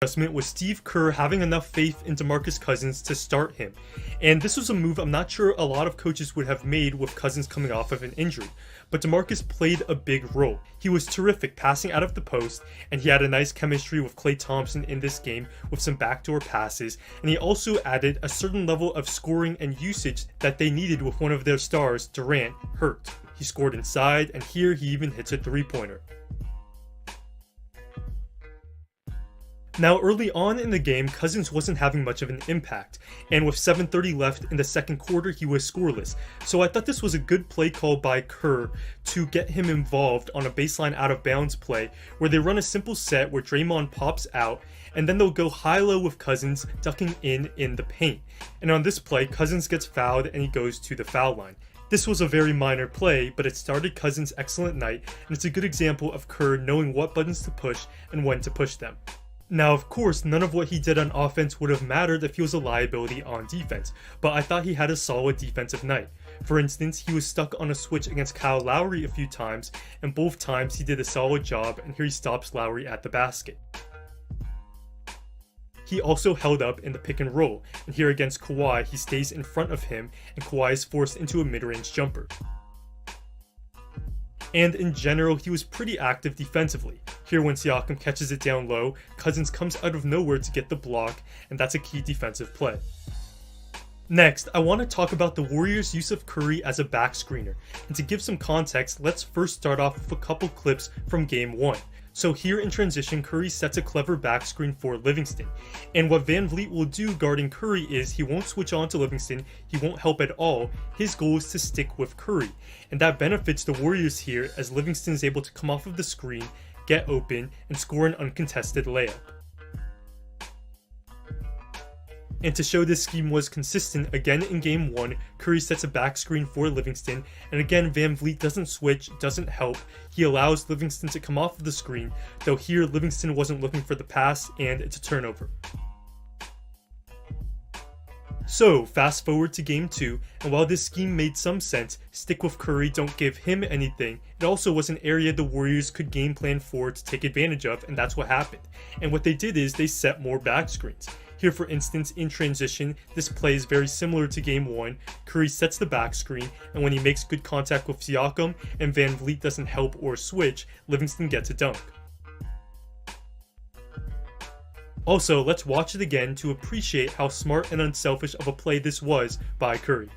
adjustment was Steve Kerr having enough faith in DeMarcus Cousins to start him. And this was a move I'm not sure a lot of coaches would have made with Cousins coming off of an injury. But DeMarcus played a big role. He was terrific passing out of the post, and he had a nice chemistry with Klay Thompson in this game with some backdoor passes, and he also added a certain level of scoring and usage that they needed with one of their stars, Durant, hurt. He scored inside, and here he even hits a three-pointer. Now early on in the game, Cousins wasn't having much of an impact, and with 7:30 left in the second quarter he was scoreless, so I thought this was a good play call by Kerr to get him involved on a baseline out of bounds play where they run a simple set where Draymond pops out and then they'll go high-low with Cousins ducking in the paint. And on this play, Cousins gets fouled and he goes to the foul line. This was a very minor play, but it started Cousins' excellent night, and it's a good example of Kerr knowing what buttons to push and when to push them. Now, of course, none of what he did on offense would have mattered if he was a liability on defense, but I thought he had a solid defensive night. For instance, he was stuck on a switch against Kyle Lowry a few times, and both times he did a solid job, and here he stops Lowry at the basket. He also held up in the pick and roll, and here against Kawhi, he stays in front of him, and Kawhi is forced into a mid-range jumper. And in general, he was pretty active defensively. Here when Siakam catches it down low, Cousins comes out of nowhere to get the block, and that's a key defensive play. Next, I want to talk about the Warriors' use of Curry as a back screener, and to give some context, let's first start off with a couple clips from Game 1. So here in transition, Curry sets a clever back screen for Livingston, and what Van Vliet will do guarding Curry is he won't switch on to Livingston, he won't help at all, his goal is to stick with Curry, and that benefits the Warriors here as Livingston is able to come off of the screen, get open, and score an uncontested layup. And to show this scheme was consistent, again in Game 1, Curry sets a back screen for Livingston, and again Van Vliet doesn't switch, doesn't help, he allows Livingston to come off of the screen, though here Livingston wasn't looking for the pass, and it's a turnover. So, fast forward to Game 2, and while this scheme made some sense, stick with Curry, don't give him anything, it also was an area the Warriors could game plan for to take advantage of, and that's what happened. And what they did is they set more back screens. Here for instance, in transition, this play is very similar to Game 1, Curry sets the back screen, and when he makes good contact with Siakam and Van Vliet doesn't help or switch, Livingston gets a dunk. Also, let's watch it again to appreciate how smart and unselfish of a play this was by Curry.